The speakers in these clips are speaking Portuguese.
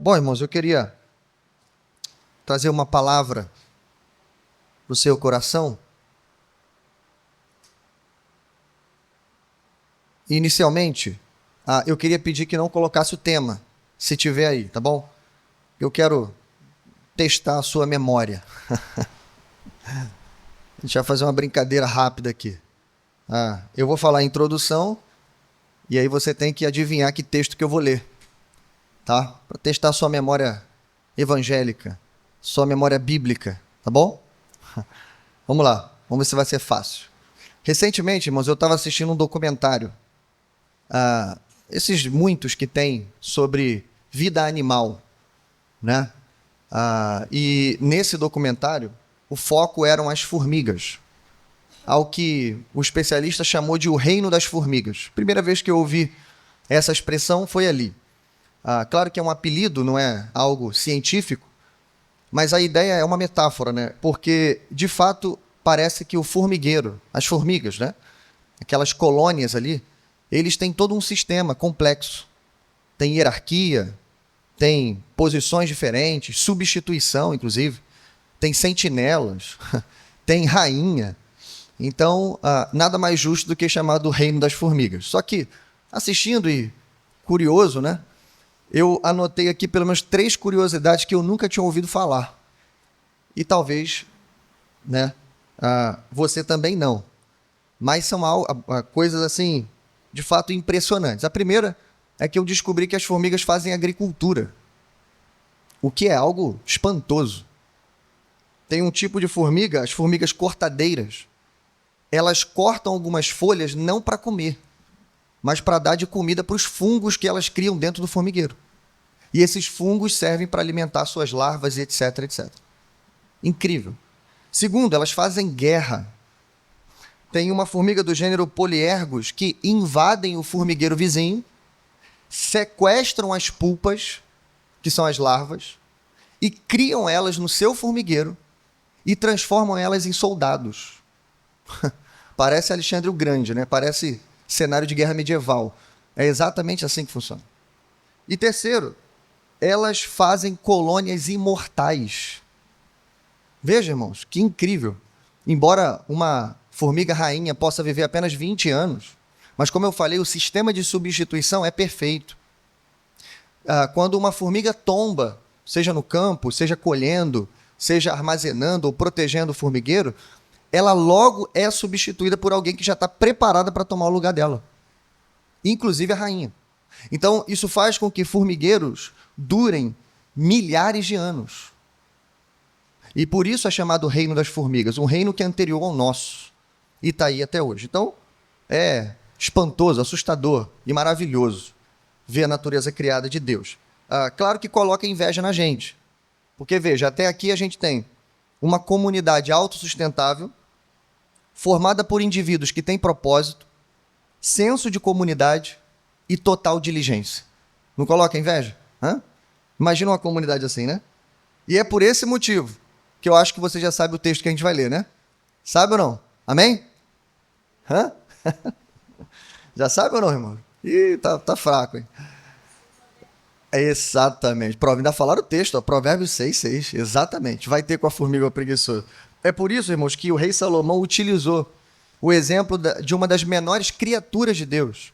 Bom, irmãos, eu queria trazer uma palavra para o seu coração. Inicialmente, eu queria pedir que não colocasse o tema, se tiver aí, tá bom? Eu quero testar a sua memória. A gente vai fazer uma brincadeira rápida aqui. Eu vou falar a introdução e aí você tem que adivinhar que texto que eu vou ler, tá? Para testar a sua memória evangélica, sua memória bíblica, tá bom? Vamos lá, vamos ver se vai ser fácil. Recentemente, irmãos, eu estava assistindo um documentário, esses muitos que tem sobre vida animal, né? E nesse documentário, o foco eram as formigas, ao que o especialista chamou de o reino das formigas. Primeira vez que eu ouvi essa expressão foi ali. Claro que é um apelido, não é algo científico, mas a ideia é uma metáfora, né? Porque, de fato, parece que o formigueiro, as formigas, né? Aquelas colônias ali, eles têm todo um sistema complexo. Tem hierarquia, tem posições diferentes, substituição, inclusive, tem sentinelas, tem rainha. Então, nada mais justo do que chamar do reino das formigas. Só que, assistindo e curioso, né? Eu anotei aqui pelo menos 3 curiosidades que eu nunca tinha ouvido falar. E talvez, né, você também não. Mas são coisas, assim, de fato impressionantes. A primeira é que eu descobri que as formigas fazem agricultura, o que é algo espantoso. Tem um tipo de formiga, as formigas cortadeiras. Elas cortam algumas folhas não para comer, mas para dar de comida para os fungos que elas criam dentro do formigueiro. E esses fungos servem para alimentar suas larvas, etc, etc. Incrível. Segundo, elas fazem guerra. Tem uma formiga do gênero Polyergus que invadem o formigueiro vizinho, sequestram as pulpas, que são as larvas, e criam elas no seu formigueiro e transformam elas em soldados. Parece Alexandre o Grande, né? Parece cenário de guerra medieval. É exatamente assim que funciona. E terceiro, elas fazem colônias imortais. Veja, irmãos, que incrível. Embora uma formiga rainha possa viver apenas 20 anos, mas como eu falei, o sistema de substituição é perfeito. Quando uma formiga tomba, seja no campo, seja colhendo, seja armazenando ou protegendo o formigueiro, ela logo é substituída por alguém que já está preparada para tomar o lugar dela, inclusive a rainha. Então, isso faz com que formigueiros durem milhares de anos. E por isso é chamado reino das formigas, um reino que é anterior ao nosso, e está aí até hoje. Então, é espantoso, assustador e maravilhoso ver a natureza criada de Deus. Claro que coloca inveja na gente, porque, veja, até aqui a gente tem uma comunidade autossustentável, formada por indivíduos que têm propósito, senso de comunidade e total diligência. Não coloca inveja? Imagina uma comunidade assim, né? E é por esse motivo que eu acho que você já sabe o texto que a gente vai ler, né? Sabe ou não? Amém? Já sabe ou não, irmão? Ih, tá fraco, hein? Exatamente. Ainda falaram o texto, Provérbios 6:6. Exatamente. Vai ter com a formiga preguiçosa. É por isso, irmãos, que o rei Salomão utilizou o exemplo de uma das menores criaturas de Deus,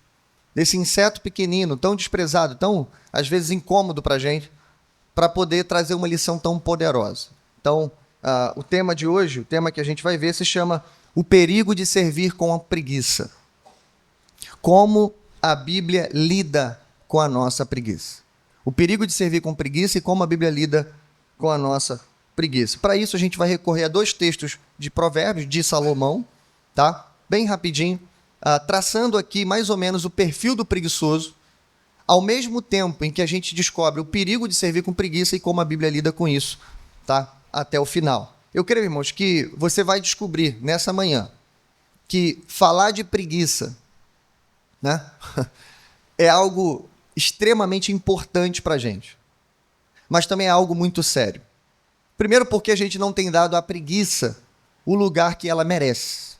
desse inseto pequenino, tão desprezado, tão, às vezes, incômodo para a gente, para poder trazer uma lição tão poderosa. Então, o tema de hoje, o tema que a gente vai ver, se chama O Perigo de Servir com a Preguiça. Como a Bíblia lida com a nossa preguiça. O perigo de servir com preguiça e como a Bíblia lida com a nossa preguiça. Para isso, a gente vai recorrer a 2 textos de Provérbios, de Salomão, tá? Bem rapidinho, traçando aqui mais ou menos o perfil do preguiçoso, ao mesmo tempo em que a gente descobre o perigo de servir com preguiça e como a Bíblia lida com isso, tá? Até o final. Eu creio, irmãos, que você vai descobrir nessa manhã que falar de preguiça, né, é algo extremamente importante para a gente, mas também é algo muito sério. Primeiro porque a gente não tem dado à preguiça o lugar que ela merece,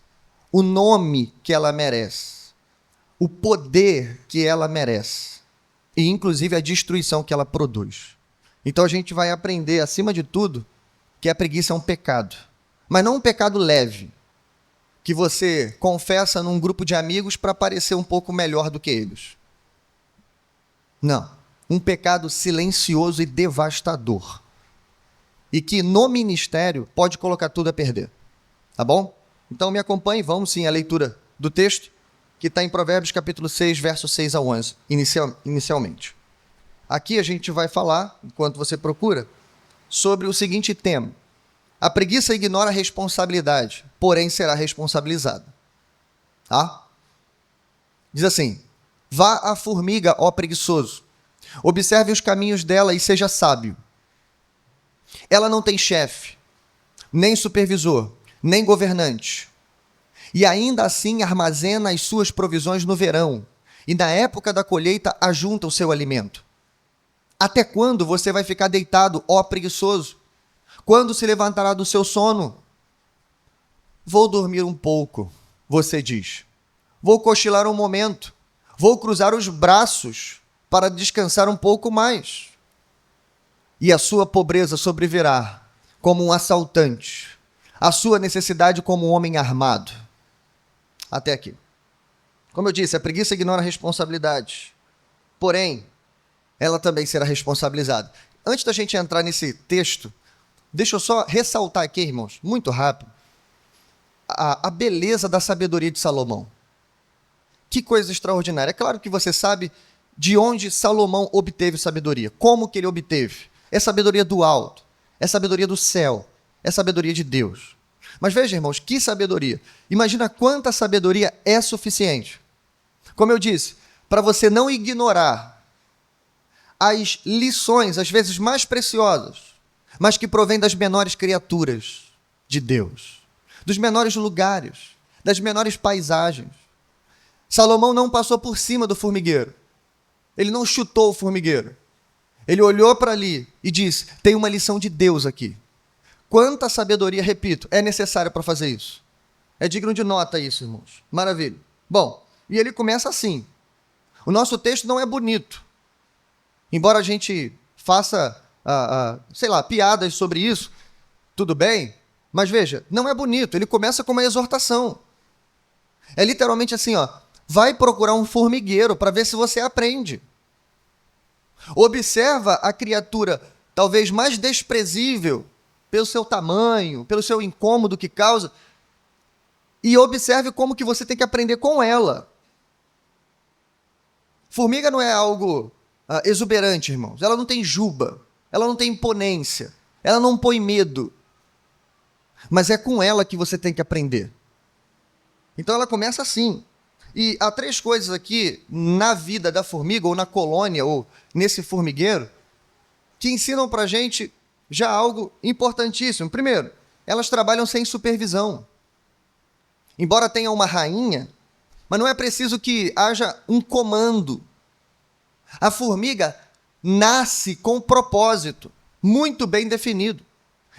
o nome que ela merece, o poder que ela merece e, inclusive, a destruição que ela produz. Então a gente vai aprender, acima de tudo, que a preguiça é um pecado. Mas não um pecado leve, que você confessa num grupo de amigos para parecer um pouco melhor do que eles. Não. Um pecado silencioso e devastador. E que no ministério pode colocar tudo a perder. Tá bom? Então me acompanhe, vamos sim à leitura do texto, que está em Provérbios capítulo 6, versos 6 ao 11, inicialmente. Aqui a gente vai falar, enquanto você procura, sobre o seguinte tema. A preguiça ignora a responsabilidade, porém será responsabilizada. Tá? Diz assim: vá à formiga, ó preguiçoso. Observe os caminhos dela e seja sábio. Ela não tem chefe, nem supervisor, nem governante. E ainda assim armazena as suas provisões no verão, e na época da colheita ajunta o seu alimento. Até quando você vai ficar deitado, ó preguiçoso? Quando se levantará do seu sono? Vou dormir um pouco, você diz. Vou cochilar um momento. Vou cruzar os braços para descansar um pouco mais. E a sua pobreza sobrevirá como um assaltante, a sua necessidade como um homem armado. Até aqui. Como eu disse, a preguiça ignora a responsabilidade. Porém, ela também será responsabilizada. Antes da gente entrar nesse texto, deixa eu só ressaltar aqui, irmãos, muito rápido, a beleza da sabedoria de Salomão. Que coisa extraordinária. É claro que você sabe de onde Salomão obteve sabedoria, como que ele obteve. É sabedoria do alto, é sabedoria do céu, é sabedoria de Deus. Mas veja, irmãos, que sabedoria. Imagina quanta sabedoria é suficiente. Como eu disse, para você não ignorar as lições, às vezes mais preciosas, mas que provém das menores criaturas de Deus, dos menores lugares, das menores paisagens. Salomão não passou por cima do formigueiro. Ele não chutou o formigueiro. Ele olhou para ali e disse, tem uma lição de Deus aqui. Quanta sabedoria, repito, é necessária para fazer isso. É digno de nota isso, irmãos. Maravilha. Bom, e ele começa assim. O nosso texto não é bonito. Embora a gente faça, piadas sobre isso, tudo bem, mas veja, não é bonito. Ele começa com uma exortação. É literalmente assim, ó, vai procurar um formigueiro para ver se você aprende. Observa a criatura talvez mais desprezível pelo seu tamanho, pelo seu incômodo que causa, e observe como que você tem que aprender com ela. Formiga não é algo exuberante, irmãos. Ela não tem juba, ela não tem imponência, ela não põe medo. Mas é com ela que você tem que aprender. Então ela começa assim. E há três coisas aqui na vida da formiga, ou na colônia, ou nesse formigueiro, que ensinam para a gente já algo importantíssimo. Primeiro, elas trabalham sem supervisão. Embora tenha uma rainha, mas não é preciso que haja um comando. A formiga nasce com um propósito muito bem definido.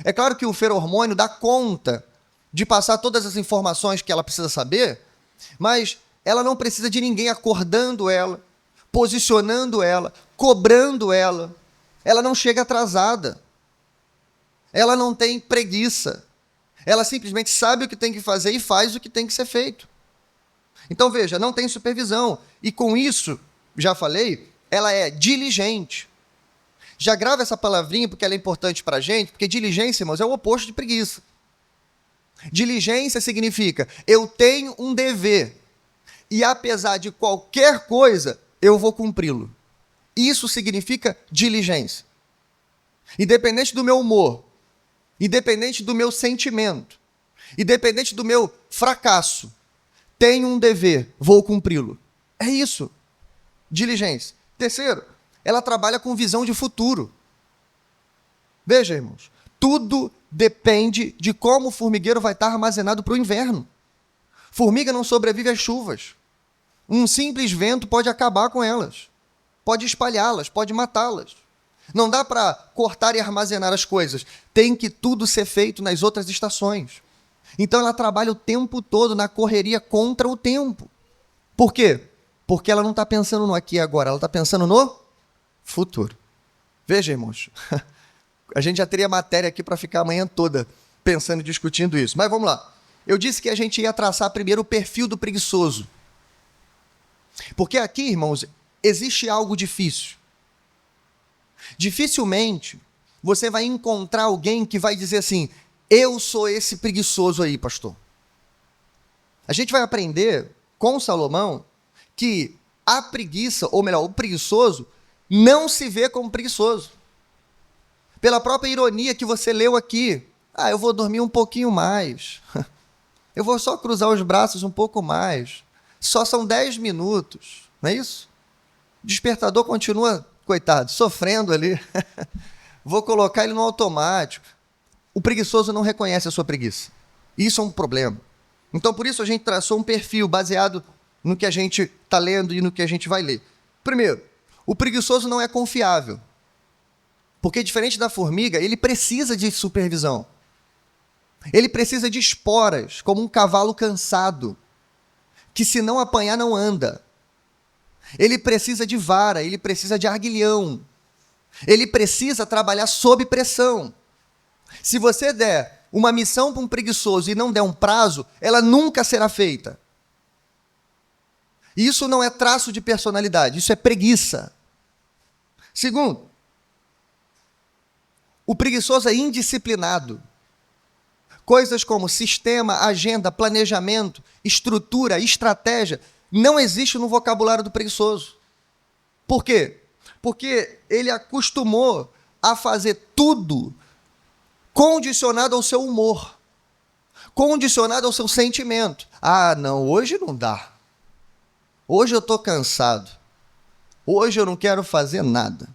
É claro que o feromônio dá conta de passar todas as informações que ela precisa saber, mas ela não precisa de ninguém acordando ela, posicionando ela, cobrando ela. Ela não chega atrasada. Ela não tem preguiça. Ela simplesmente sabe o que tem que fazer e faz o que tem que ser feito. Então, veja, não tem supervisão. E com isso, já falei, ela é diligente. Já grava essa palavrinha porque ela é importante para a gente, porque diligência, irmãos, é o oposto de preguiça. Diligência significa, eu tenho um dever. E apesar de qualquer coisa, eu vou cumpri-lo. Isso significa diligência. Independente do meu humor, independente do meu sentimento, independente do meu fracasso, tenho um dever, vou cumpri-lo. É isso. Diligência. Terceiro, ela trabalha com visão de futuro. Veja, irmãos, tudo depende de como o formigueiro vai estar armazenado para o inverno. Formiga não sobrevive às chuvas. Um simples vento pode acabar com elas, pode espalhá-las, pode matá-las. Não dá para cortar e armazenar as coisas. Tem que tudo ser feito nas outras estações. Então ela trabalha o tempo todo na correria contra o tempo. Por quê? Porque ela não está pensando no aqui e agora, ela está pensando no futuro. Veja, irmãos, a gente já teria matéria aqui para ficar a manhã toda pensando e discutindo isso. Mas vamos lá. Eu disse que a gente ia traçar primeiro o perfil do preguiçoso. Porque aqui, irmãos, existe algo difícil. Dificilmente você vai encontrar alguém que vai dizer assim: eu sou esse preguiçoso aí, pastor. A gente vai aprender com Salomão que a preguiça, ou melhor, o preguiçoso, não se vê como preguiçoso. Pela própria ironia que você leu aqui. Ah, eu vou dormir um pouquinho mais. Eu vou só cruzar os braços um pouco mais. Só são 10 minutos, não é isso? O despertador continua, coitado, sofrendo ali. Vou colocar ele no automático. O preguiçoso não reconhece a sua preguiça. Isso é um problema. Então, por isso, a gente traçou um perfil baseado no que a gente está lendo e no que a gente vai ler. Primeiro, o preguiçoso não é confiável. Porque, diferente da formiga, ele precisa de supervisão. Ele precisa de esporas, como um cavalo cansado, que se não apanhar, não anda. Ele precisa de vara, ele precisa de arguilhão. Ele precisa trabalhar sob pressão. Se você der uma missão para um preguiçoso e não der um prazo, ela nunca será feita. Isso não é traço de personalidade, isso é preguiça. Segundo, o preguiçoso é indisciplinado. Coisas como sistema, agenda, planejamento, estrutura, estratégia, não existe no vocabulário do preguiçoso. Por quê? Porque ele acostumou a fazer tudo condicionado ao seu humor, condicionado ao seu sentimento. Ah, não, hoje não dá. Hoje eu estou cansado. Hoje eu não quero fazer nada.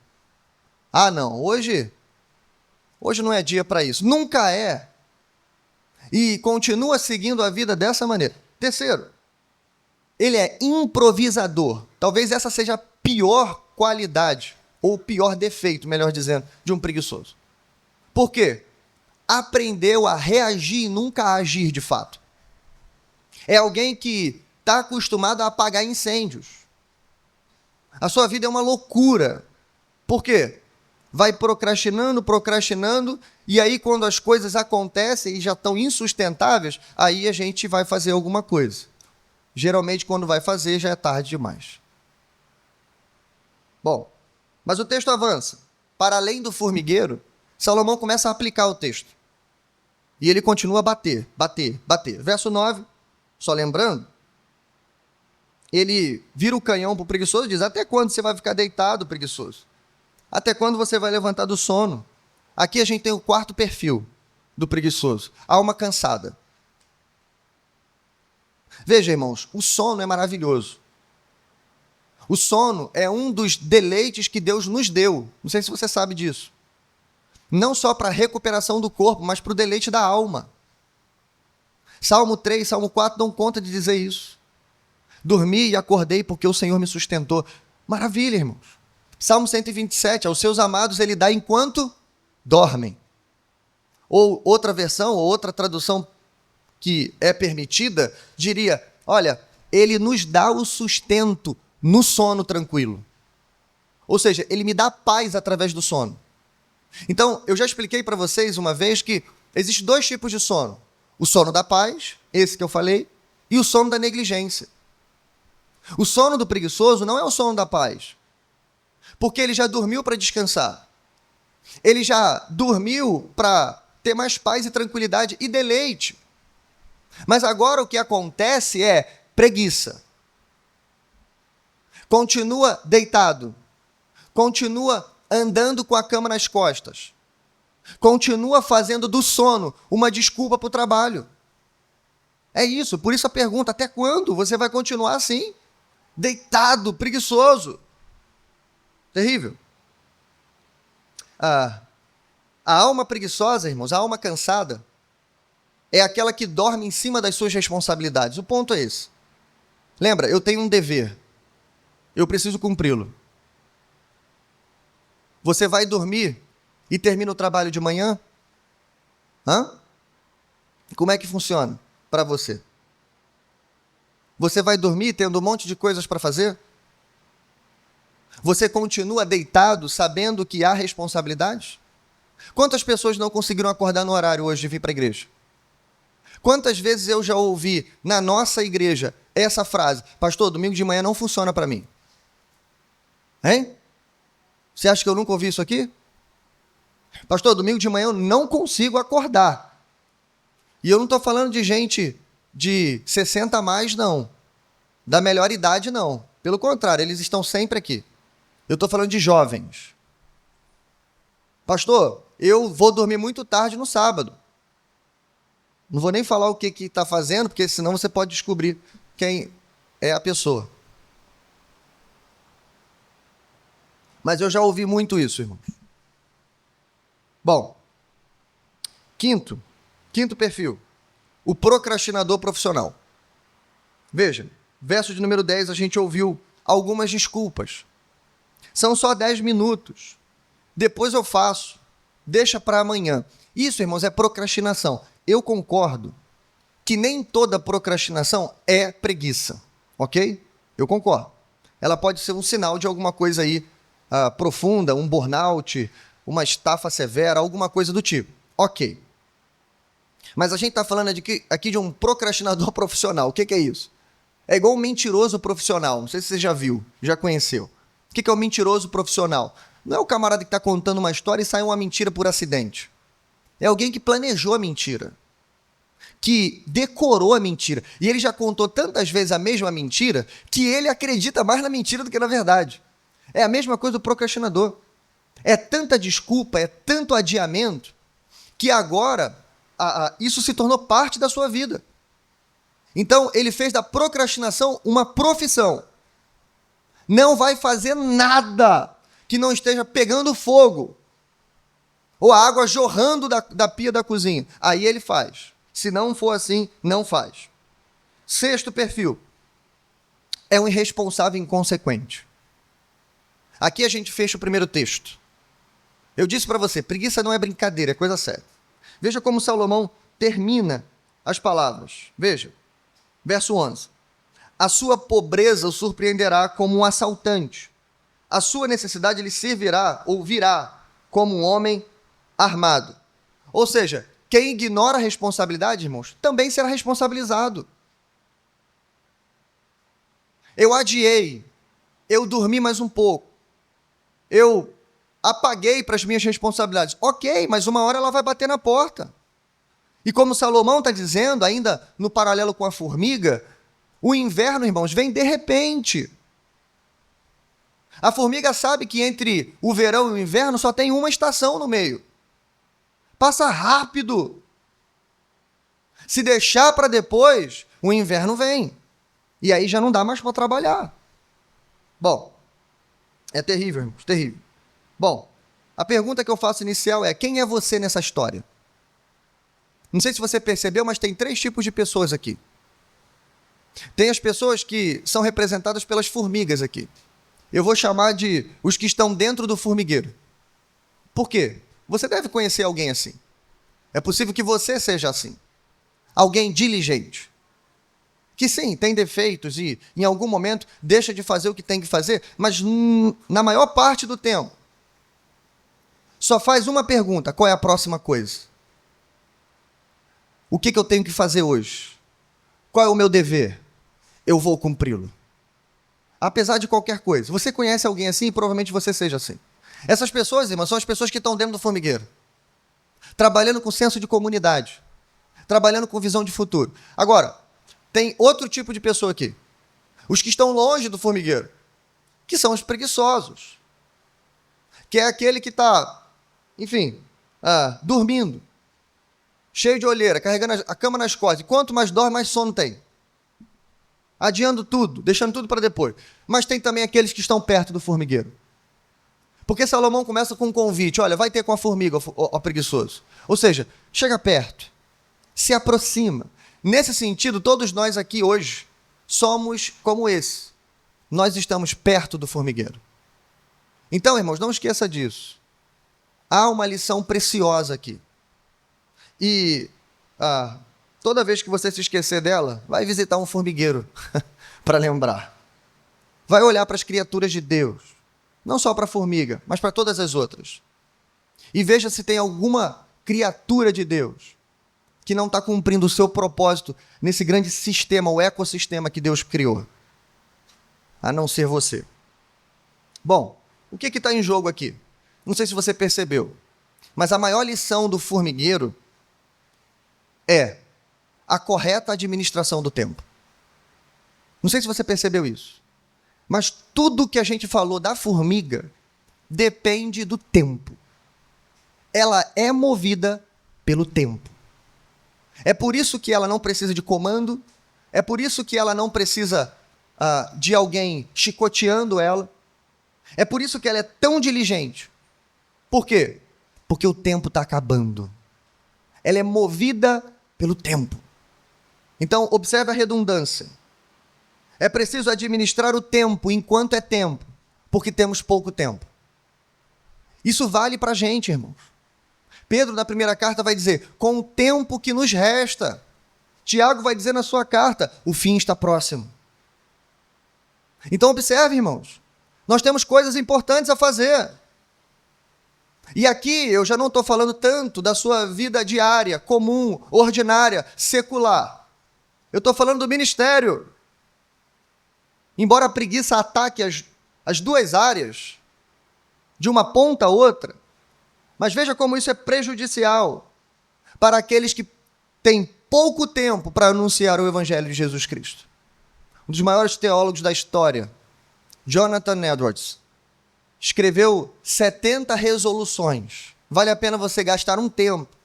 Ah, não, hoje não é dia para isso. Nunca é. E continua seguindo a vida dessa maneira. Terceiro, ele é improvisador. Talvez essa seja a pior qualidade, ou o pior defeito, melhor dizendo, de um preguiçoso. Por quê? Aprendeu a reagir e nunca a agir de fato. É alguém que está acostumado a apagar incêndios. A sua vida é uma loucura. Por quê? Vai procrastinando, e aí quando as coisas acontecem e já estão insustentáveis, aí a gente vai fazer alguma coisa. Geralmente, quando vai fazer, já é tarde demais. Bom, mas o texto avança. Para além do formigueiro, Salomão começa a aplicar o texto. E ele continua a bater. Verso 9, só lembrando, ele vira o canhão para o preguiçoso e diz: até quando você vai ficar deitado, preguiçoso? Até quando você vai levantar do sono? Aqui a gente tem o quarto perfil do preguiçoso. Alma cansada. Veja, irmãos, o sono é maravilhoso. O sono é um dos deleites que Deus nos deu. Não sei se você sabe disso. Não só para a recuperação do corpo, mas para o deleite da alma. Salmo 3, Salmo 4 dão conta de dizer isso. Dormi e acordei porque o Senhor me sustentou. Maravilha, irmãos. Salmo 127, aos seus amados ele dá enquanto dormem. Ou outra versão, ou outra tradução que é permitida, diria: olha, ele nos dá o sustento no sono tranquilo. Ou seja, ele me dá paz através do sono. Então, eu já expliquei para vocês uma vez que existem dois tipos de sono. O sono da paz, esse que eu falei, e o sono da negligência. O sono do preguiçoso não é o sono da paz, porque ele já dormiu para descansar. Ele já dormiu para ter mais paz e tranquilidade e deleite. Mas agora o que acontece é preguiça. Continua deitado. Continua andando com a cama nas costas. Continua fazendo do sono uma desculpa para o trabalho. É isso, por isso a pergunta: até quando você vai continuar assim? Deitado, preguiçoso. Terrível. A alma preguiçosa, irmãos, a alma cansada, é aquela que dorme em cima das suas responsabilidades. O ponto é esse. Lembra, eu tenho um dever. Eu preciso cumpri-lo. Você vai dormir e termina o trabalho de manhã? Como é que funciona para você? Você vai dormir tendo um monte de coisas para fazer? Você continua deitado sabendo que há responsabilidades? Quantas pessoas não conseguiram acordar no horário hoje de vir para a igreja? Quantas vezes eu já ouvi na nossa igreja essa frase: pastor, domingo de manhã não funciona para mim. Hein? Você acha que eu nunca ouvi isso aqui? Pastor, domingo de manhã eu não consigo acordar. E eu não estou falando de gente de 60 a mais, não. Da melhor idade, não. Pelo contrário, eles estão sempre aqui. Eu estou falando de jovens. Pastor, eu vou dormir muito tarde no sábado. Não vou nem falar o que está fazendo, porque senão você pode descobrir quem é a pessoa. Mas eu já ouvi muito isso, irmãos. Bom, quinto perfil, o procrastinador profissional. Veja, verso de número 10, a gente ouviu algumas desculpas. São só 10 minutos. Depois eu faço. Deixa para amanhã. Isso, irmãos, é procrastinação. Eu concordo que nem toda procrastinação é preguiça, ok? Eu concordo. Ela pode ser um sinal de alguma coisa aí profunda, um burnout, uma estafa severa, alguma coisa do tipo. Ok. Mas a gente está falando aqui de um procrastinador profissional. O que é isso? É igual um mentiroso profissional. Não sei se você já viu, já conheceu. O que é o mentiroso profissional? Não é o camarada que está contando uma história e sai uma mentira por acidente. É alguém que planejou a mentira, que decorou a mentira. E ele já contou tantas vezes a mesma mentira que ele acredita mais na mentira do que na verdade. É a mesma coisa do procrastinador. É tanta desculpa, é tanto adiamento, que agora isso se tornou parte da sua vida. Então, ele fez da procrastinação uma profissão. Não vai fazer nada que não esteja pegando fogo, ou a água jorrando da pia da cozinha. Aí ele faz. Se não for assim, não faz. Sexto perfil. É um irresponsável inconsequente. Aqui a gente fecha o primeiro texto. Eu disse para você, preguiça não é brincadeira, é coisa séria. Veja como Salomão termina as palavras. Veja, verso 11. A sua pobreza o surpreenderá como um assaltante. A sua necessidade lhe servirá ou virá como um homem armado. Ou seja, quem ignora a responsabilidade, irmãos, também será responsabilizado. Eu adiei, eu dormi mais um pouco, eu apaguei para as minhas responsabilidades. Ok, mas uma hora ela vai bater na porta. E como Salomão está dizendo, ainda no paralelo com a formiga, o inverno, irmãos, vem de repente. A formiga sabe que entre o verão e o inverno só tem uma estação no meio. Passa rápido. Se deixar para depois, o inverno vem. E aí já não dá mais para trabalhar. Bom, é terrível, irmãos, terrível. Bom, a pergunta que eu faço inicial é: quem é você nessa história? Não sei se você percebeu, mas tem 3 tipos de pessoas aqui. Tem as pessoas que são representadas pelas formigas aqui. Eu vou chamar de os que estão dentro do formigueiro. Por quê? Você deve conhecer alguém assim. É possível que você seja assim. Alguém diligente. Que sim, tem defeitos e em algum momento deixa de fazer o que tem que fazer, mas na maior parte do tempo só faz uma pergunta: qual é a próxima coisa? O que eu tenho que fazer hoje? Qual é o meu dever? Eu vou cumpri-lo. Apesar de qualquer coisa. Você conhece alguém assim e provavelmente você seja assim. Essas pessoas, irmãos, são as pessoas que estão dentro do formigueiro. Trabalhando com senso de comunidade. Trabalhando com visão de futuro. Agora, tem outro tipo de pessoa aqui. Os que estão longe do formigueiro. Que são os preguiçosos. Que é aquele que está, enfim, dormindo. Cheio de olheira, carregando a cama nas costas. E quanto mais dorme, mais sono tem. Adiando tudo, deixando tudo para depois. Mas tem também aqueles que estão perto do formigueiro. Porque Salomão começa com um convite: olha, vai ter com a formiga, ó preguiçoso. Ou seja, chega perto, se aproxima. Nesse sentido, todos nós aqui hoje somos como esse. Nós estamos perto do formigueiro. Então, irmãos, não esqueça disso. Há uma lição preciosa aqui. E toda vez que você se esquecer dela, vai visitar um formigueiro para lembrar. Vai olhar para as criaturas de Deus. não só para a formiga, mas para todas as outras. E veja se tem alguma criatura de Deus que não está cumprindo o seu propósito nesse grande sistema, o ecossistema que Deus criou, a não ser você. Bom, o que está em jogo aqui? Não sei se você percebeu, mas a maior lição do formigueiro é a correta administração do tempo. Não sei se você percebeu isso, mas tudo que a gente falou da formiga depende do tempo. Ela é movida pelo tempo. É por isso que ela não precisa de comando, é por isso que ela não precisa de alguém chicoteando ela, é por isso que ela é tão diligente. Por quê? Porque o tempo está acabando. Ela é movida pelo tempo. Então, observe a redundância. É preciso administrar o tempo enquanto é tempo, porque temos pouco tempo. Isso vale para a gente, irmãos. Pedro, na primeira carta, vai dizer, com o tempo que nos resta. Tiago vai dizer na sua carta, o fim está próximo. Então, observe, irmãos, nós temos coisas importantes a fazer. E aqui eu já não estou falando tanto da sua vida diária, comum, ordinária, secular. Eu estou falando do ministério. Embora a preguiça ataque as duas áreas, de uma ponta a outra, mas veja como isso é prejudicial para aqueles que têm pouco tempo para anunciar o Evangelho de Jesus Cristo. Um dos maiores teólogos da história, Jonathan Edwards, escreveu 70 resoluções. Vale a pena você gastar um tempo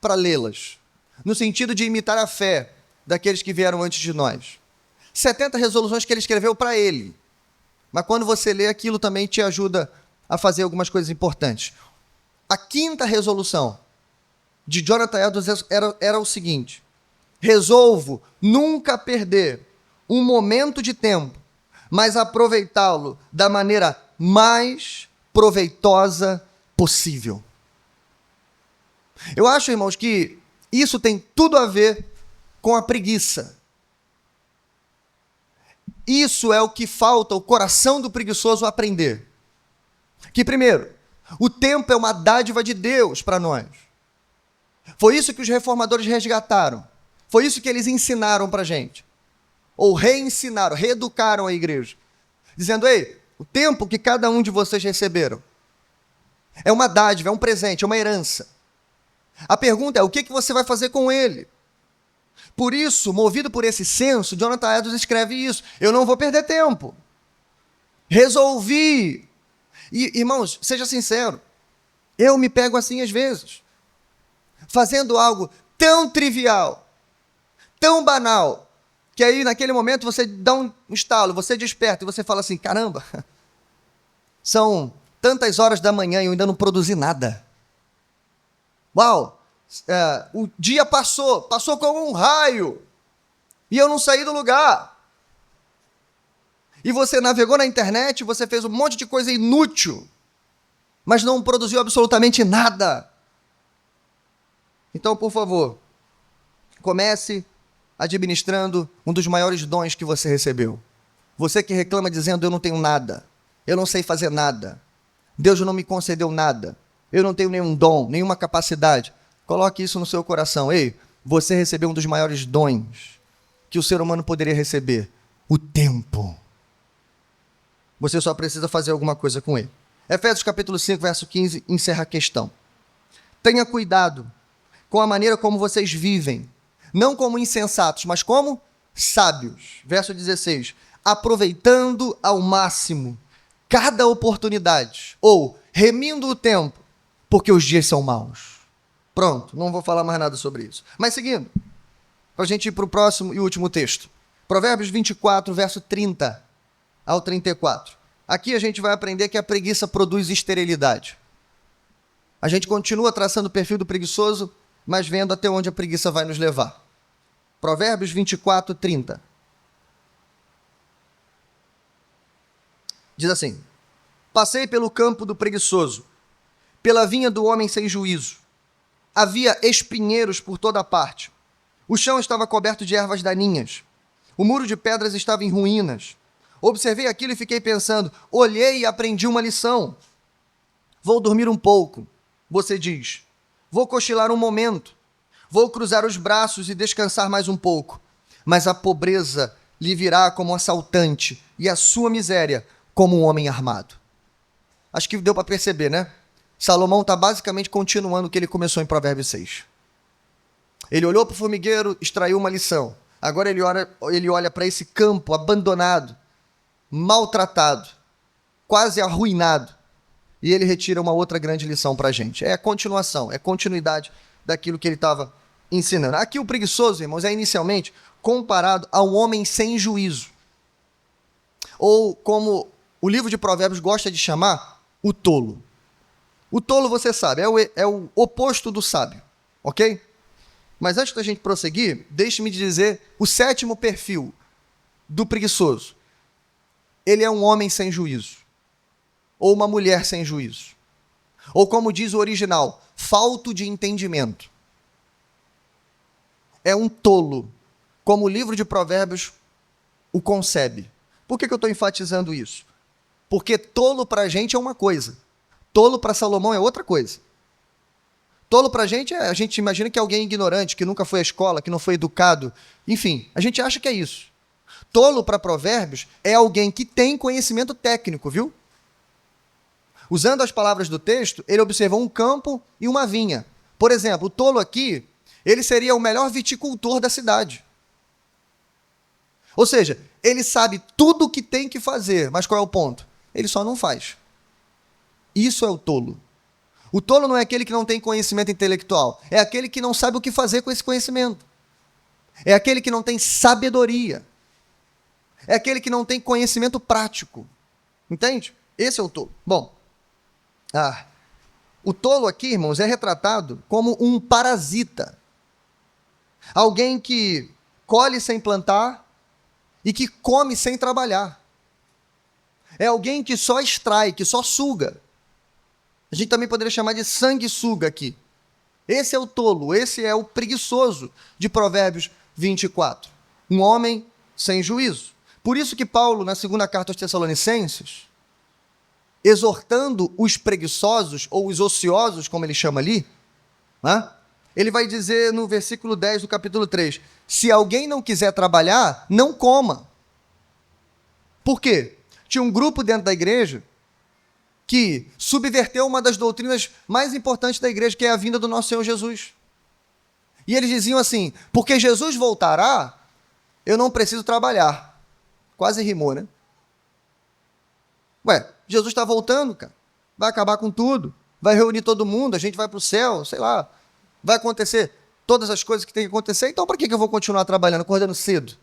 para lê-las, no sentido de imitar a fé daqueles que vieram antes de nós. 70 resoluções que ele escreveu para ele. Mas quando você lê aquilo também te ajuda a fazer algumas coisas importantes. A quinta resolução de Jonathan Edwards era o seguinte: resolvo nunca perder um momento de tempo, mas aproveitá-lo da maneira mais proveitosa possível. Eu acho, irmãos, que isso tem tudo a ver com a preguiça. Isso é o que falta o coração do preguiçoso aprender. Que, primeiro, o tempo é uma dádiva de Deus para nós. Foi isso que os reformadores resgataram. Foi isso que eles ensinaram para a gente. Ou reensinaram, reeducaram a igreja. Dizendo, ei, o tempo que cada um de vocês receberam é uma dádiva, é um presente, é uma herança. A pergunta é, o que você vai fazer com ele? Por isso, movido por esse senso, Jonathan Edwards escreve isso. Eu não vou perder tempo. Resolvi. E, irmãos, seja sincero, eu me pego assim às vezes, fazendo algo tão trivial, tão banal, que aí naquele momento você dá um estalo, você desperta e você fala assim, caramba, são tantas horas da manhã e eu ainda não produzi nada. Uau, o dia passou como um raio e eu não saí do lugar. E você navegou na internet, você fez um monte de coisa inútil, mas não produziu absolutamente nada. Então, por favor, comece administrando um dos maiores dons que você recebeu. Você que reclama dizendo, eu não tenho nada, eu não sei fazer nada, Deus não me concedeu nada, eu não tenho nenhum dom, nenhuma capacidade. Coloque isso no seu coração. Ei, você recebeu um dos maiores dons que o ser humano poderia receber, o tempo. Você só precisa fazer alguma coisa com ele. Efésios capítulo 5, verso 15, encerra a questão. Tenha cuidado com a maneira como vocês vivem, não como insensatos, mas como sábios. Verso 16, aproveitando ao máximo cada oportunidade, ou remindo o tempo, porque os dias são maus. Pronto, não vou falar mais nada sobre isso. Mas seguindo, para a gente ir para o próximo e último texto. Provérbios 24, verso 30 ao 34. Aqui a gente vai aprender que a preguiça produz esterilidade. A gente continua traçando o perfil do preguiçoso, mas vendo até onde a preguiça vai nos levar. Provérbios 24, 30. Diz assim: passei pelo campo do preguiçoso, pela vinha do homem sem juízo. Havia espinheiros por toda parte. O chão estava coberto de ervas daninhas. O muro de pedras estava em ruínas. Observei aquilo e fiquei pensando, olhei e aprendi uma lição. Vou dormir um pouco, você diz. Vou cochilar um momento. Vou cruzar os braços e descansar mais um pouco. Mas a pobreza lhe virá como um assaltante e a sua miséria como um homem armado. Acho que deu para perceber, né? Salomão está basicamente continuando o que ele começou em Provérbios 6. Ele olhou para o formigueiro, extraiu uma lição. Agora ele olha para esse campo abandonado, maltratado, quase arruinado. E ele retira uma outra grande lição para a gente. É a continuação, é a continuidade daquilo que ele estava ensinando. Aqui o preguiçoso, irmãos, é inicialmente comparado ao homem sem juízo. Ou como o livro de Provérbios gosta de chamar, o tolo. O tolo, você sabe, é o oposto do sábio, ok? Mas antes da gente prosseguir, deixe-me dizer o 7º perfil do preguiçoso. Ele é um homem sem juízo. Ou uma mulher sem juízo. Ou como diz o original, falto de entendimento. É um tolo, como o livro de Provérbios o concebe. Por que eu estou enfatizando isso? Porque tolo para a gente é uma coisa. Tolo para Salomão é outra coisa. Tolo para a gente imagina que é alguém ignorante, que nunca foi à escola, que não foi educado. Enfim, a gente acha que é isso. Tolo para Provérbios é alguém que tem conhecimento técnico, viu? Usando as palavras do texto, ele observou um campo e uma vinha. Por exemplo, o tolo aqui, ele seria o melhor viticultor da cidade. Ou seja, ele sabe tudo o que tem que fazer, mas qual é o ponto? Ele só não faz. Isso é o tolo. O tolo não é aquele que não tem conhecimento intelectual, é aquele que não sabe o que fazer com esse conhecimento. É aquele que não tem sabedoria. É aquele que não tem conhecimento prático. Entende? Esse é o tolo. Bom, o tolo aqui, irmãos, é retratado como um parasita. Alguém que colhe sem plantar e que come sem trabalhar. É alguém que só extrai, que só suga. A gente também poderia chamar de sanguessuga aqui. Esse é o tolo, esse é o preguiçoso de Provérbios 24. Um homem sem juízo. Por isso que Paulo, na segunda carta aos Tessalonicenses, exortando os preguiçosos, ou os ociosos, como ele chama ali, né? Ele vai dizer no versículo 10 do capítulo 3, se alguém não quiser trabalhar, não coma. Por quê? Tinha um grupo dentro da igreja que subverteu uma das doutrinas mais importantes da igreja, que é a vinda do nosso Senhor Jesus. E eles diziam assim, porque Jesus voltará, eu não preciso trabalhar. Quase rimou, né? Ué, Jesus está voltando, cara. Vai acabar com tudo. Vai reunir todo mundo, a gente vai para o céu, sei lá. Vai acontecer todas as coisas que tem que acontecer. Então, para que eu vou continuar trabalhando, acordando cedo?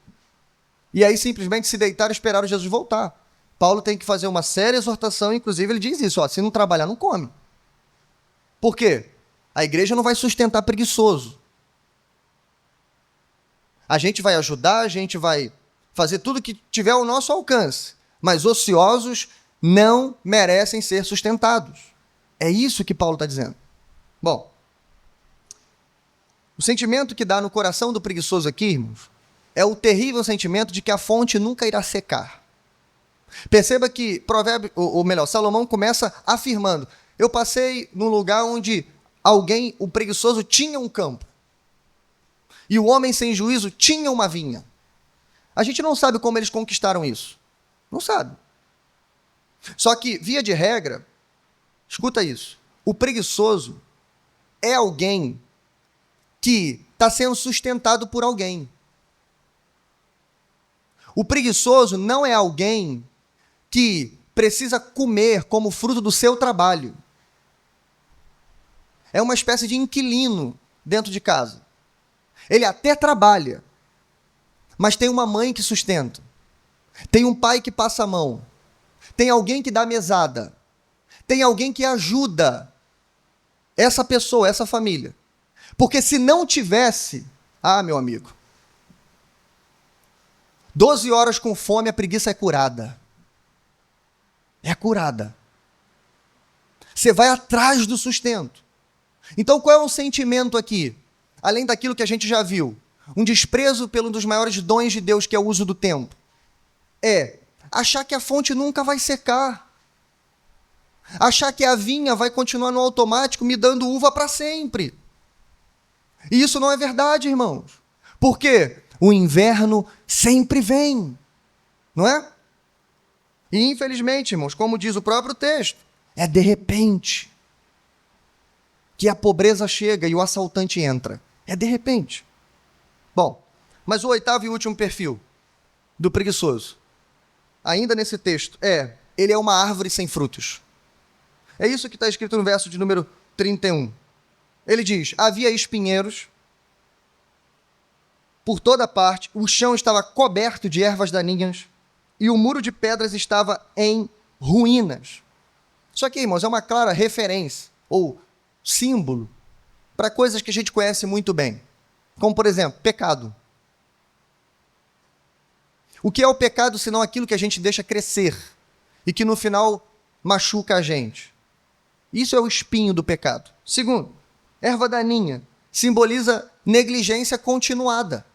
E aí, simplesmente, se deitar e esperar o Jesus voltar. Paulo tem que fazer uma séria exortação, inclusive ele diz isso, se não trabalhar, não come. Por quê? A igreja não vai sustentar preguiçoso. A gente vai ajudar, a gente vai fazer tudo que tiver ao nosso alcance, mas ociosos não merecem ser sustentados. É isso que Paulo está dizendo. Bom, o sentimento que dá no coração do preguiçoso aqui, irmãos, é o terrível sentimento de que a fonte nunca irá secar. Perceba que Salomão começa afirmando, eu passei num lugar onde o preguiçoso tinha um campo, e o homem sem juízo tinha uma vinha. A gente não sabe como eles conquistaram isso. Não sabe. Só que, via de regra, escuta isso, o preguiçoso é alguém que está sendo sustentado por alguém. O preguiçoso não é alguém que precisa comer como fruto do seu trabalho. É uma espécie de inquilino dentro de casa. Ele até trabalha, mas tem uma mãe que sustenta. Tem um pai que passa a mão. Tem alguém que dá mesada. Tem alguém que ajuda essa pessoa, essa família. Porque se não tivesse, meu amigo, 12 horas com fome, a preguiça é curada. É curada. Você vai atrás do sustento. Então, qual é o sentimento aqui? Além daquilo que a gente já viu. Um desprezo pelo um dos maiores dons de Deus, que é o uso do tempo. É achar que a fonte nunca vai secar, achar que a vinha vai continuar no automático me dando uva para sempre. E isso não é verdade, irmãos. Por quê? O inverno sempre vem, não é? E infelizmente, irmãos, como diz o próprio texto, é de repente que a pobreza chega e o assaltante entra. É de repente. Bom, mas o oitavo e último perfil do preguiçoso, ainda nesse texto, ele é uma árvore sem frutos. É isso que está escrito no verso de número 31. Ele diz, havia espinheiros por toda parte, o chão estava coberto de ervas daninhas e o muro de pedras estava em ruínas. Isso aqui, irmãos, é uma clara referência ou símbolo para coisas que a gente conhece muito bem. Como, por exemplo, pecado. O que é o pecado senão aquilo que a gente deixa crescer e que no final machuca a gente? Isso é o espinho do pecado. Segundo, erva daninha simboliza negligência continuada.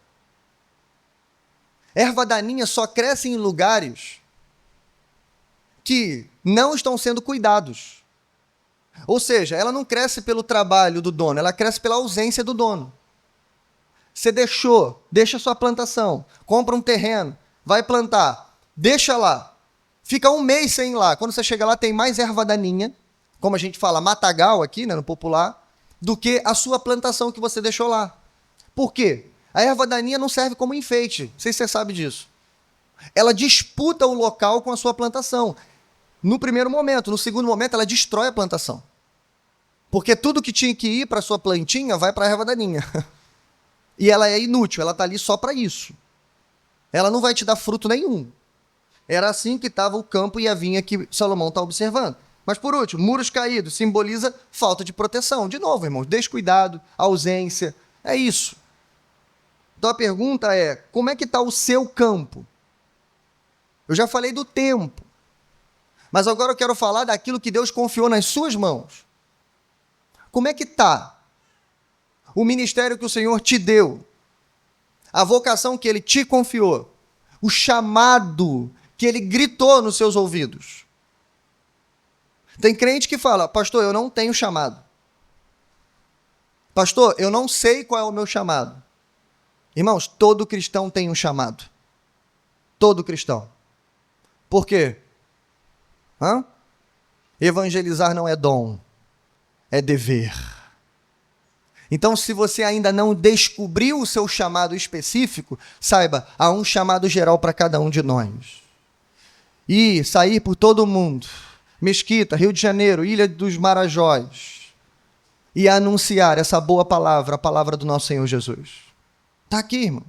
Erva daninha só cresce em lugares que não estão sendo cuidados. Ou seja, ela não cresce pelo trabalho do dono, ela cresce pela ausência do dono. Você deixa sua plantação, compra um terreno, vai plantar, deixa lá, fica um mês sem ir lá. Quando você chega lá tem mais erva daninha, como a gente fala matagal aqui, né, no popular, do que a sua plantação que você deixou lá. Por quê? A erva daninha não serve como enfeite, não sei se você sabe disso. Ela disputa o local com a sua plantação. No primeiro momento, no segundo momento ela destrói a plantação. Porque tudo que tinha que ir para a sua plantinha vai para a erva daninha. E ela é inútil, ela está ali só para isso. Ela não vai te dar fruto nenhum. Era assim que estava o campo e a vinha que Salomão está observando. Mas por último, muros caídos simboliza falta de proteção. De novo, irmãos, descuidado, ausência, é isso. Então a pergunta é, como é que está o seu campo? Eu já falei do tempo. Mas agora eu quero falar daquilo que Deus confiou nas suas mãos. Como é que está o ministério que o Senhor te deu? A vocação que Ele te confiou? O chamado que Ele gritou nos seus ouvidos? Tem crente que fala, pastor, eu não tenho chamado. Pastor, eu não sei qual é o meu chamado. Irmãos, todo cristão tem um chamado. Todo cristão. Por quê? Evangelizar não é dom, é dever. Então, se você ainda não descobriu o seu chamado específico, saiba, há um chamado geral para cada um de nós. E sair por todo o mundo, Mesquita, Rio de Janeiro, Ilha dos Marajós, e anunciar essa boa palavra, a palavra do nosso Senhor Jesus. Está aqui, irmãos.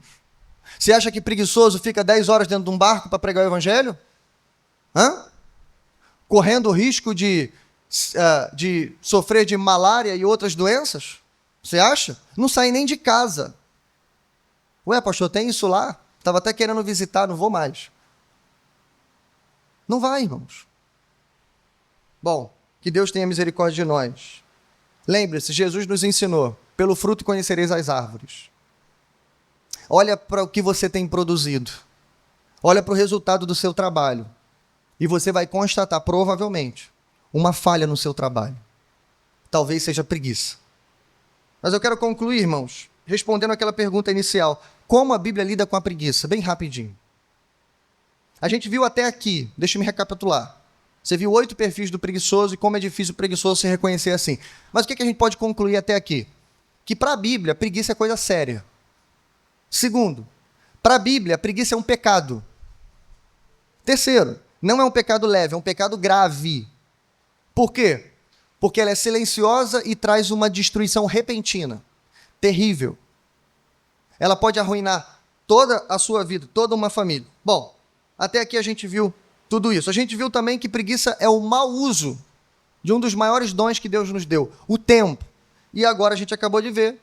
Você acha que preguiçoso fica 10 horas dentro de um barco para pregar o evangelho? Correndo o risco de sofrer de malária e outras doenças? Você acha? Não sai nem de casa. Ué, pastor, tem isso lá? Estava até querendo visitar, não vou mais. Não vai, irmãos. Bom, que Deus tenha misericórdia de nós. Lembre-se, Jesus nos ensinou, pelo fruto conhecereis as árvores. Olha para o que você tem produzido. Olha para o resultado do seu trabalho. E você vai constatar, provavelmente, uma falha no seu trabalho. Talvez seja preguiça. Mas eu quero concluir, irmãos, respondendo aquela pergunta inicial. Como a Bíblia lida com a preguiça? Bem rapidinho. A gente viu até aqui, deixa eu me recapitular. Você viu 8 perfis do preguiçoso e como é difícil o preguiçoso se reconhecer assim. Mas o que a gente pode concluir até aqui? Que para a Bíblia, preguiça é coisa séria. Segundo, para a Bíblia, preguiça é um pecado. Terceiro, não é um pecado leve, é um pecado grave. Por quê? Porque ela é silenciosa e traz uma destruição repentina, terrível. Ela pode arruinar toda a sua vida, toda uma família. Bom, até aqui a gente viu tudo isso. A gente viu também que preguiça é o mau uso de um dos maiores dons que Deus nos deu, o tempo. E agora a gente acabou de ver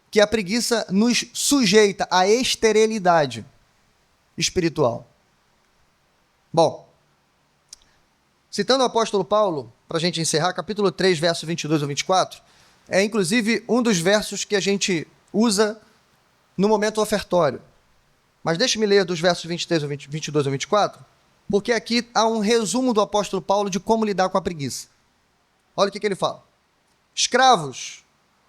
que a preguiça nos sujeita à esterilidade espiritual. Bom, citando o apóstolo Paulo, para a gente encerrar, capítulo 3, verso 22 ao 24, é inclusive um dos versos que a gente usa no momento ofertório. Mas deixe-me ler dos versos 22 ao 24, Porque aqui há um resumo do apóstolo Paulo de como lidar com a preguiça. Olha o que ele fala. Escravos,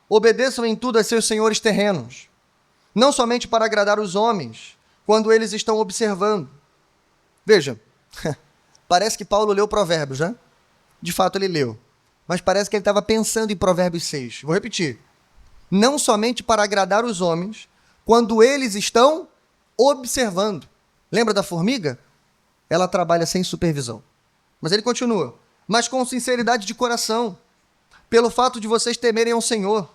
obedeçam em tudo a seus senhores terrenos, não somente para agradar os homens, quando eles estão observando. Veja, parece que Paulo leu Provérbios, né? De fato ele leu. Mas parece que ele estava pensando em Provérbios 6. Vou repetir. Não somente para agradar os homens, quando eles estão observando. Lembra da formiga? Ela trabalha sem supervisão. Mas ele continua. Mas com sinceridade de coração, pelo fato de vocês temerem ao Senhor.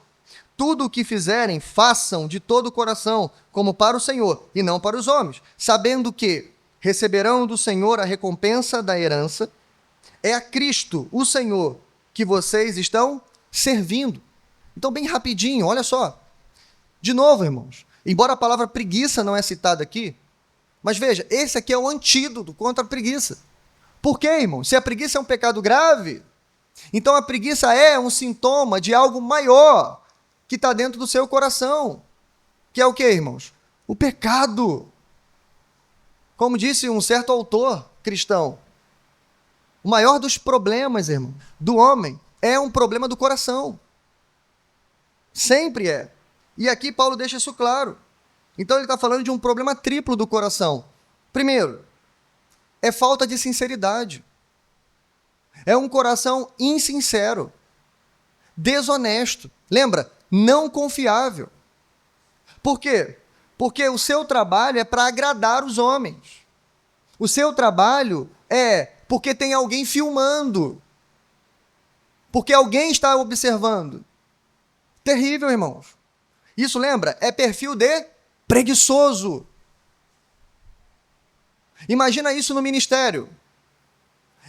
Tudo o que fizerem, façam de todo o coração, como para o Senhor, e não para os homens, sabendo que receberão do Senhor a recompensa da herança. É a Cristo, o Senhor, que vocês estão servindo. Então, bem rapidinho, olha só. De novo, irmãos, embora a palavra preguiça não é citada aqui, mas veja, esse aqui é o antídoto contra a preguiça. Por quê, irmão? Se a preguiça é um pecado grave, então a preguiça é um sintoma de algo maior que está dentro do seu coração. Que é o quê, irmãos? O pecado. Como disse um certo autor cristão, o maior dos problemas, irmão, do homem é um problema do coração. Sempre é. E aqui Paulo deixa isso claro. Então ele está falando de um problema triplo do coração. Primeiro, é falta de sinceridade. É um coração insincero, desonesto. Lembra? Não confiável. Por quê? Porque o seu trabalho é para agradar os homens. O seu trabalho é porque tem alguém filmando. Porque alguém está observando. Terrível, irmãos. Isso, lembra? É perfil de preguiçoso. Imagina isso no ministério.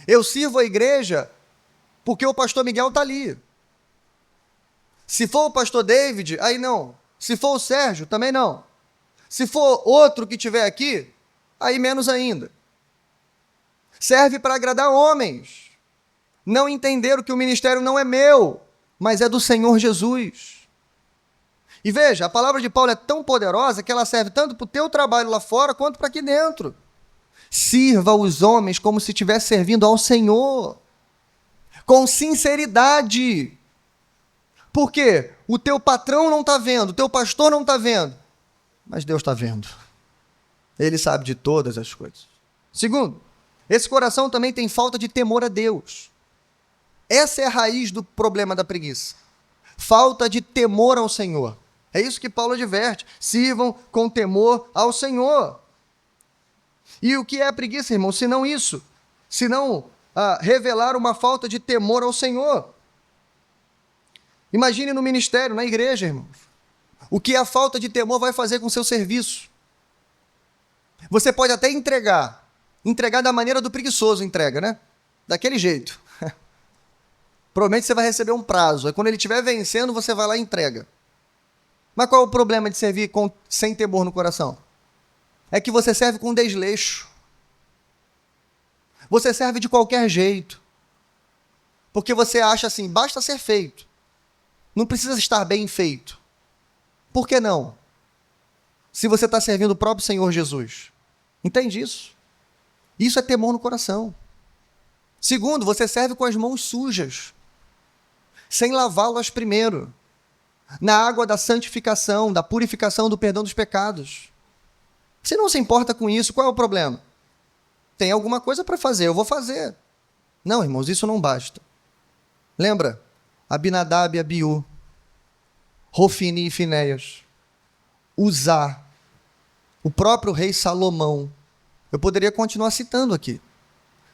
Eu sirvo a igreja porque o pastor Miguel está ali. Se for o pastor David, aí não. Se for o Sérgio, também não. Se for outro que estiver aqui, aí menos ainda. Serve para agradar homens. Não entenderam que o ministério não é meu, mas é do Senhor Jesus. E veja, a palavra de Paulo é tão poderosa que ela serve tanto para o teu trabalho lá fora, quanto para aqui dentro. Sirva os homens como se estivesse servindo ao Senhor, com sinceridade. Por quê? O teu patrão não está vendo, o teu pastor não está vendo, mas Deus está vendo. Ele sabe de todas as coisas. Segundo, esse coração também tem falta de temor a Deus. Essa é a raiz do problema da preguiça. Falta de temor ao Senhor. É isso que Paulo adverte. Sirvam com temor ao Senhor. E o que é a preguiça, irmão? Se não isso. Se não revelar uma falta de temor ao Senhor. Imagine no ministério, na igreja, irmãos. O que a falta de temor vai fazer com o seu serviço. Você pode até entregar. Entregar da maneira do preguiçoso entrega, né? Daquele jeito. Provavelmente você vai receber um prazo. Aí quando ele estiver vencendo, você vai lá e entrega. Mas qual é o problema de servir sem temor no coração? É que você serve com desleixo. Você serve de qualquer jeito. Porque você acha assim, basta ser feito. Não precisa estar bem feito. Por que não? Se você está servindo o próprio Senhor Jesus. Entende isso? Isso é temor no coração. Segundo, você serve com as mãos sujas, sem lavá-las primeiro, na água da santificação, da purificação, do perdão dos pecados. Você não se importa com isso, qual é o problema? Tem alguma coisa para fazer, eu vou fazer. Não, irmãos, isso não basta. Lembra? Abinadab e Abiú, Rofini e Finéias, Uzá, o próprio rei Salomão. Eu poderia continuar citando aqui.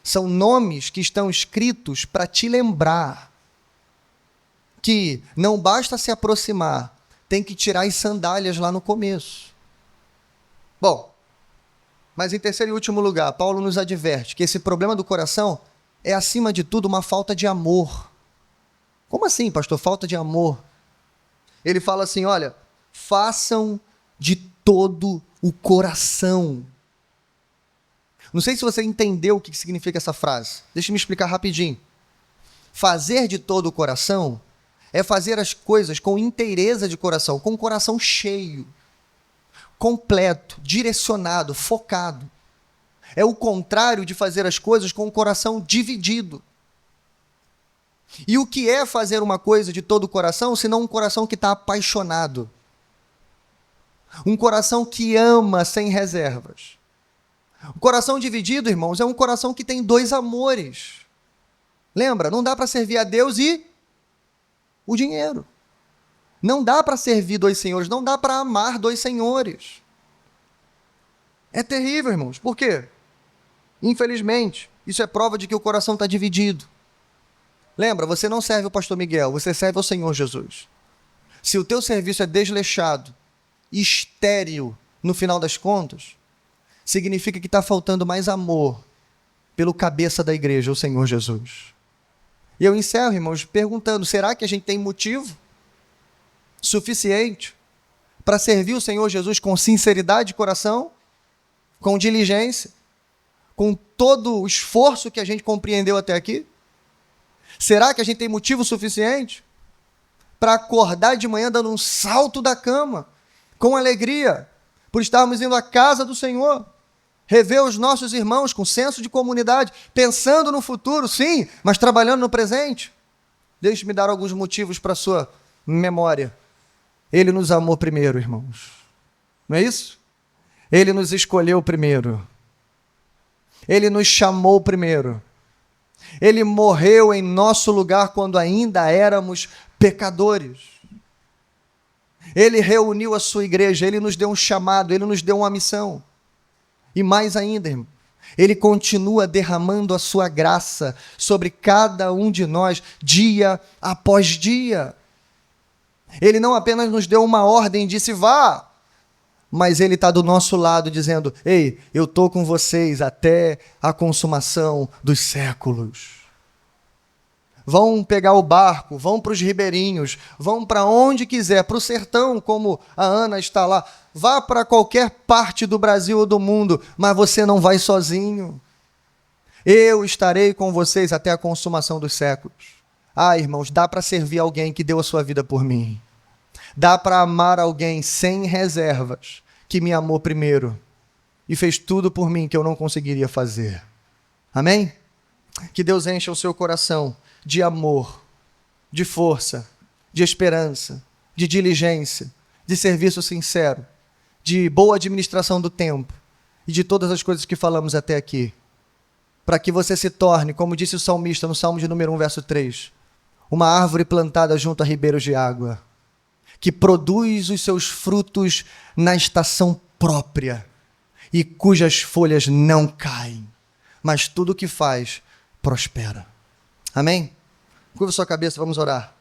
São nomes que estão escritos para te lembrar que não basta se aproximar, tem que tirar as sandálias lá no começo. Bom, mas em terceiro e último lugar, Paulo nos adverte que esse problema do coração é, acima de tudo, uma falta de amor. Como assim, pastor? Falta de amor? Ele fala assim, olha, façam de todo o coração. Não sei se você entendeu o que significa essa frase. Deixa eu me explicar rapidinho. Fazer de todo o coração é fazer as coisas com inteireza de coração, com o coração cheio, completo, direcionado, focado. é o contrário de fazer as coisas com o coração dividido. E o que é fazer uma coisa de todo o coração, senão um coração que está apaixonado? Um coração que ama sem reservas. O coração dividido, irmãos, é um coração que tem dois amores. Lembra? Não dá para servir a Deus e o dinheiro. Não dá para servir dois senhores, não dá para amar dois senhores. É terrível, irmãos. Por quê? Infelizmente, isso é prova de que o coração está dividido. Lembra, você não serve o pastor Miguel, você serve ao Senhor Jesus. Se o teu serviço é desleixado, estéril, no final das contas, significa que está faltando mais amor pelo cabeça da igreja, o Senhor Jesus. E eu encerro, irmãos, perguntando, será que a gente tem motivo suficiente para servir o Senhor Jesus com sinceridade de coração, com diligência, com todo o esforço que a gente compreendeu até aqui? Será que a gente tem motivo suficiente para acordar de manhã dando um salto da cama, com alegria, por estarmos indo à casa do Senhor, rever os nossos irmãos com senso de comunidade, pensando no futuro, sim, mas trabalhando no presente? Deixe-me dar alguns motivos para a sua memória. Ele nos amou primeiro, irmãos. Não é isso? Ele nos escolheu primeiro. Ele nos chamou primeiro. Ele morreu em nosso lugar quando ainda éramos pecadores. Ele reuniu a sua igreja, ele nos deu um chamado, ele nos deu uma missão. E mais ainda, irmão, ele continua derramando a sua graça sobre cada um de nós, dia após dia. Ele não apenas nos deu uma ordem e disse, vá, mas ele está do nosso lado dizendo, ei, eu estou com vocês até a consumação dos séculos. Vão pegar o barco, vão para os ribeirinhos, vão para onde quiser, para o sertão, como a Ana está lá. Vá para qualquer parte do Brasil ou do mundo, mas você não vai sozinho. Eu estarei com vocês até a consumação dos séculos. Ah, irmãos, dá para servir alguém que deu a sua vida por mim. Dá para amar alguém sem reservas, que me amou primeiro e fez tudo por mim que eu não conseguiria fazer. Amém? Que Deus encha o seu coração de amor, de força, de esperança, de diligência, de serviço sincero, de boa administração do tempo e de todas as coisas que falamos até aqui, para que você se torne, como disse o salmista no Salmo de número 1, verso 3, uma árvore plantada junto a ribeiros de água, que produz os seus frutos na estação própria e cujas folhas não caem, mas tudo o que faz prospera. Amém? Curva sua cabeça, vamos orar.